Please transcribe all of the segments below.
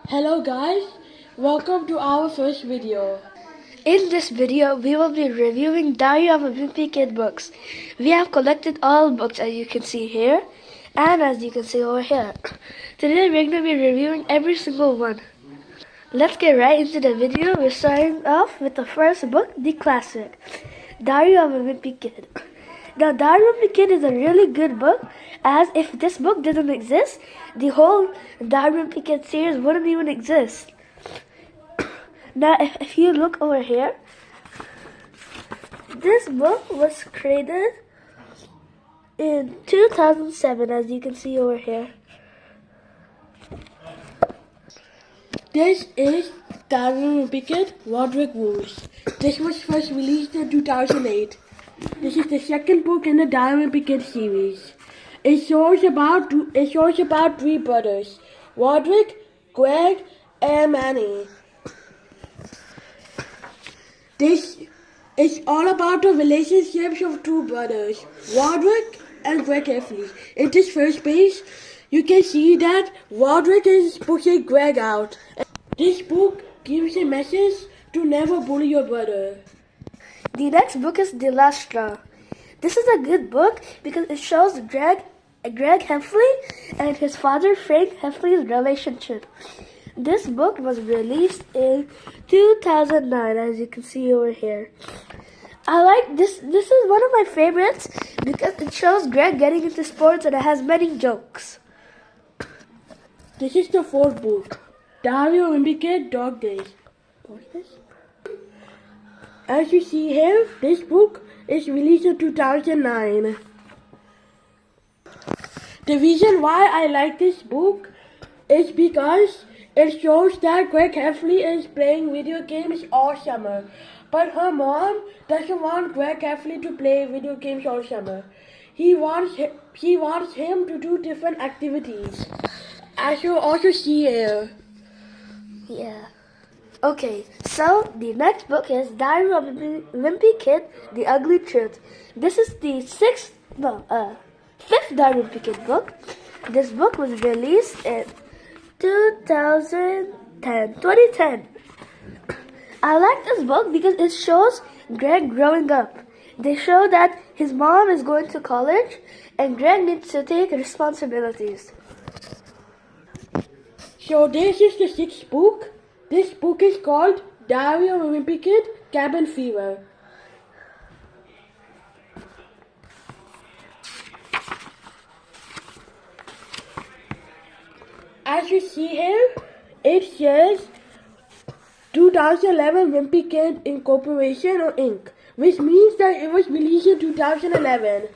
Hello guys, welcome to our first video. In this video, we will be reviewing Diary of a Wimpy Kid books. We have collected all books as you can see here and as you can see over here. Today we're going to be reviewing every single one. Let's get right into the video. We're starting off with the first book, the classic, Diary of a Wimpy Kid. Now, Diary of a Wimpy Kid is a really good book, as if this book didn't exist, the whole Diary of a Wimpy Kid series wouldn't even exist. Now, if you look over here, this book was created in 2007, as you can see over here. This is Diary of a Wimpy Kid, Roderick Woods. This was first released in 2008. This is the second book in the Diary of a Wimpy Kid series. It shows about three brothers, Roderick, Greg, and Manny. This is all about the relationships of two brothers, Roderick and Greg Heffley. In this first page, you can see that Roderick is pushing Greg out. This book gives a message to never bully your brother. The next book is The Last Straw. This is a good book because it shows Greg Heffley and his father Frank Heffley's relationship. This book was released in 2009, as you can see over here. I like this. This is one of my favorites because it shows Greg getting into sports and it has many jokes. This is the fourth book, Diary of a Wimpy Kid, Dog Days. What's this? As you see here, this book is released in 2009. The reason why I like this book is because it shows that Greg Heffley is playing video games all summer. But her mom doesn't want Greg Heffley to play video games all summer. She wants him to do different activities. As you also see here. Yeah. Okay, so the next book is Diary of a Wimpy Kid, The Ugly Truth. This is the fifth Diary of a Wimpy Kid book. This book was released in 2010. I like this book because it shows Greg growing up. They show that his mom is going to college and Greg needs to take responsibilities. So this is the sixth book. This book is called Diary of a Wimpy Kid, Cabin Fever. As you see here, it says 2011 Wimpy Kid Incorporation or Inc., which means that it was released in 2011.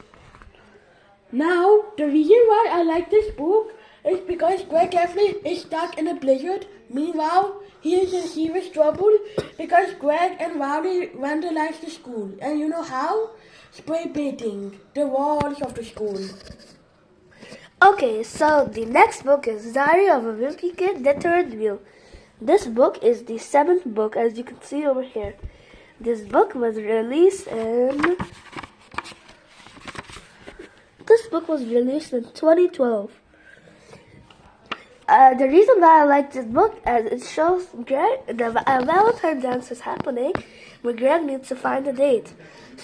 Now, the reason why I like this book is because Greg Heffley is stuck in a blizzard. Meanwhile, he is in serious trouble because Greg and Rowdy vandalized the school. And you know how? Spray painting the walls of the school. Okay, so the next book is Diary of a Wimpy Kid, The Third Wheel. This book is the seventh book, as you can see over here. This book was released in 2012. The reason why I like this book is it shows Greg the Valentine dance is happening where Greg needs to find a date,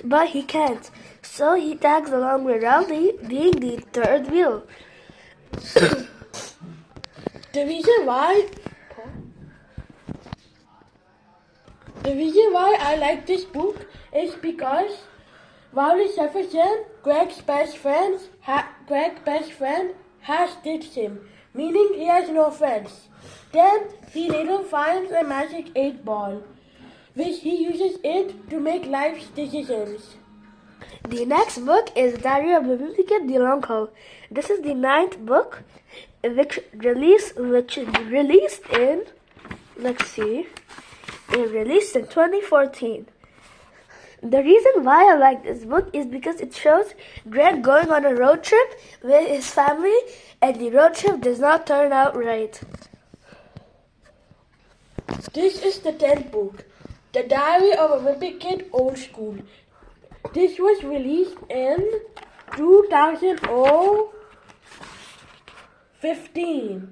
but he can't. So he tags along with Rowdy, being the third wheel. The reason why I like this book is because Rowdy Jefferson, Greg's best friend, has ditched him, meaning he has no friends. Then he later finds a magic 8-ball, which he uses it to make life's decisions. The next book is Diary of a Wimpy Kid, The Long Haul. This is the ninth book, which released in, it released in 2014. The reason why I like this book is because it shows Greg going on a road trip with his family and the road trip does not turn out right. This is the 10th book, The Diary of a Wimpy Kid, Old School. This was released in 2004. 2015.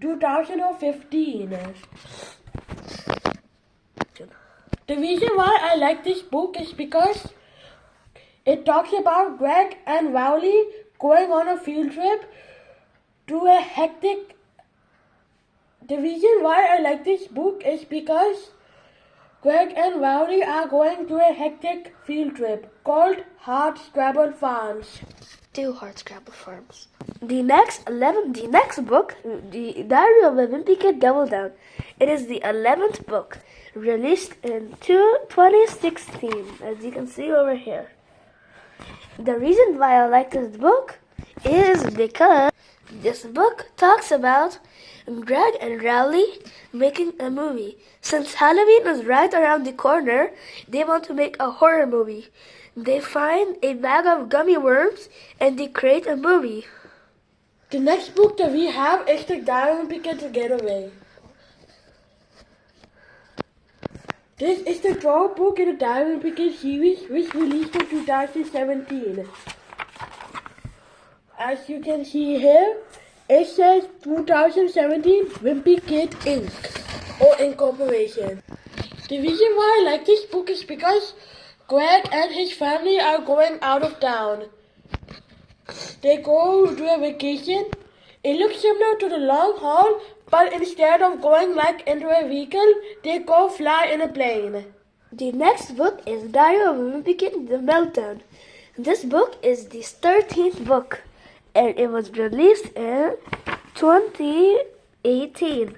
The reason why I like this book is because it talks about Greg and Rowley going on a field trip to a hectic. The reason why I like this book is because Greg and Rowley are going to a hectic field trip called Hard Scrabble Farms. Two Hard Scrabble Farms. The next book, The Diary of a Wimpy Kid Double Down. It is the 11th book, released in 2016, as you can see over here. The reason why I like this book is because this book talks about Greg and Rowley making a movie. Since Halloween is right around the corner, they want to make a horror movie. They find a bag of gummy worms and they create a movie. The next book that we have is The Diary of Wimpy Kid's Getaway. This is the 12th book in the Diary of Wimpy Kid series, which released in 2017. As you can see here, it says 2017 Wimpy Kid Inc. or Incorporation. The reason why I like this book is because Greg and his family are going out of town. They go to a vacation. It looks similar to the long haul, but instead of going like into a vehicle, they go fly in a plane. The next book is Diary of a Wimpy Kid, The Meltdown. This book is the 13th book, and it was released in 2018.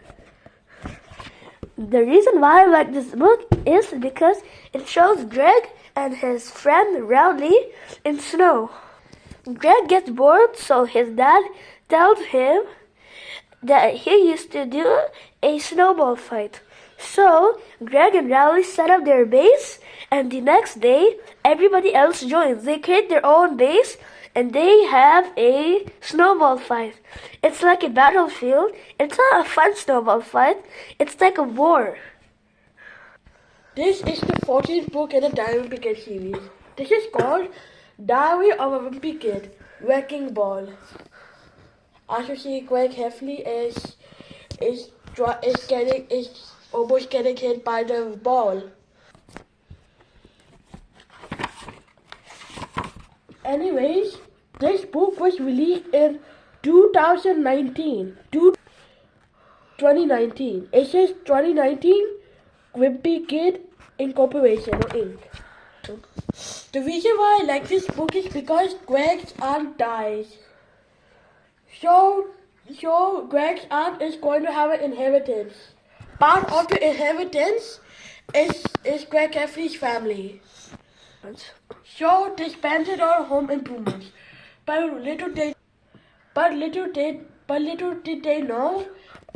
The reason why I like this book is because it shows Greg and his friend Rowley in snow. Greg gets bored, so his dad tells him that he used to do a snowball fight. So Greg and Rowley set up their base, and the next day everybody else joins. They create their own base and they have a snowball fight. It's like a battlefield. It's not a fun snowball fight. It's like a war. This is the 14th book in the Diary of Wimpy Kid series. This is called Diary of a Wimpy Kid, Wrecking Ball. As you see, Greg Heffley is almost getting hit by the ball. Anyways, this book was released in 2019. It says 2019 Wimpy Kid Incorporation or Inc. The reason why I like this book is because Greg's aunt dies. So Greg's aunt is going to have an inheritance. Part of the inheritance is Greg Heffley's family. So they spend it on home improvements. But little did they know,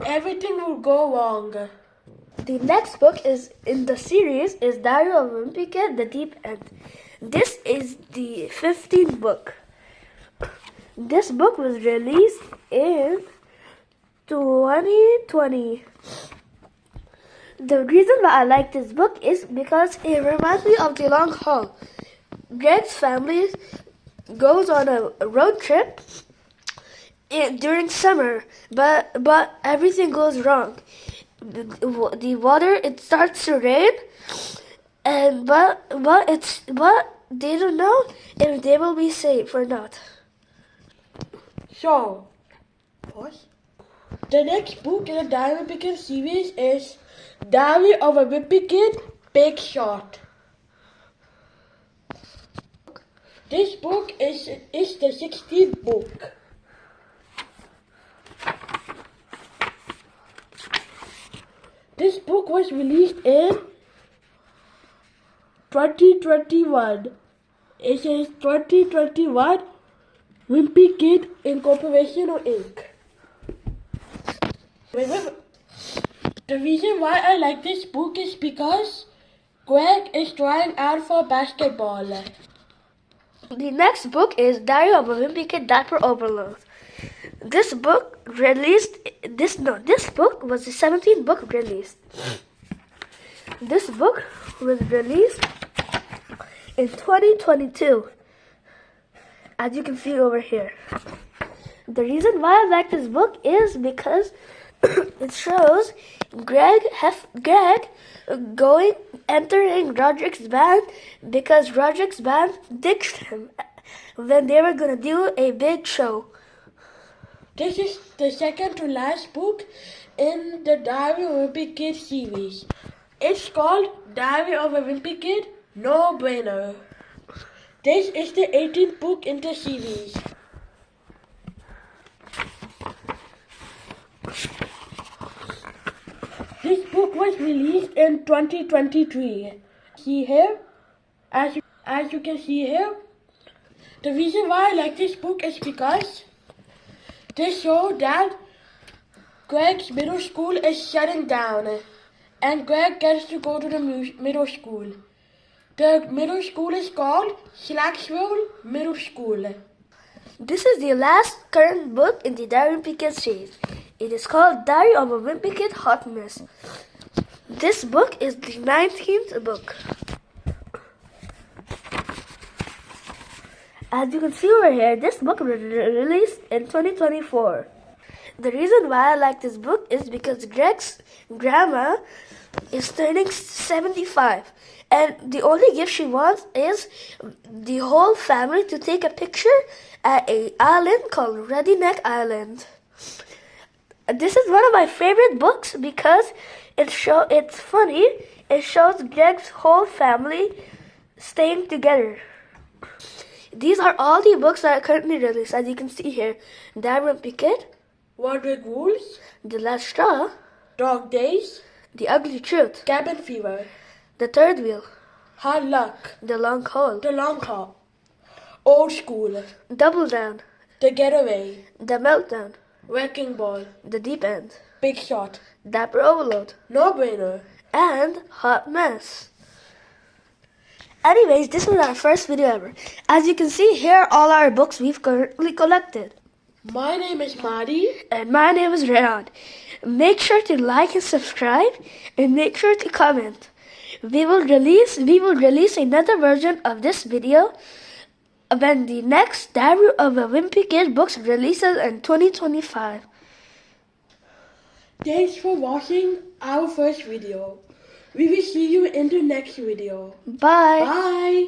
everything will go wrong. The next book is in the series is Diary of a Wimpy Kid, The Deep End. This is the 15th book. This book was released in 2020. The reason why I like this book is because it reminds me of the long haul. Greg's family goes on a road trip during summer, but everything goes wrong. The water, it starts to rain, and but they don't know if they will be safe or not. So, pause. The next book in the Diary of a Wimpy Kid series is Diary of a Wimpy Kid, Big Shot. This book is the 16th book. This book was released in 2021. It says 2021 Wimpy Kid Incorporation or Inc. The reason why I like this book is because Greg is trying out for basketball. The next book is Diary of a Wimpy Kid, Diaper Overload. This book was the 17th book released. This book was released in 2022, as you can see over here. The reason why I like this book is because it shows Greg entering Roderick's band because Roderick's band ditched him when they were gonna do a big show. This is the second to last book in the Diary of a Wimpy Kid series. It's called Diary of a Wimpy Kid, No Brainer. This is the 18th book in the series. This book was released in 2023. See here, as you can see here, the reason why I like this book is because they show that Greg's middle school is shutting down, and Greg gets to go to the middle school. The middle school is called Slacksville Middle School. This is the last current book in the Diary of a Wimpy Kid series. It is called Diary of a Wimpy Kid Hot Mees. This book is the 19th book. As you can see over here, this book was released in 2024. The reason why I like this book is because Greg's grandma is turning 75. And the only gift she wants is the whole family to take a picture at an island called Redneck Island. This is one of my favorite books because it's funny. It shows Greg's whole family staying together. These are all the books that are currently released. As you can see here, Diary of a Wimpy Kid, Roderick Rules, The Last Straw, Dog Days, The Ugly Truth, Cabin Fever, The Third Wheel, Hard Luck, The Long Haul, The Long Haul, Old School, Double Down, The Getaway, The Meltdown, Wrecking Ball, The Deep End, Big Shot, Dapper Overload, No Brainer, and Hot Mees. Anyways, this was our first video ever. As you can see, here are all our books we've currently collected. My name is Madi. And my name is Rayan. Make sure to like and subscribe, and make sure to comment. We will release another version of this video when the next Diary of a Wimpy Kid books releases in 2025. Thanks for watching our first video. We will see you in the next video. Bye. Bye.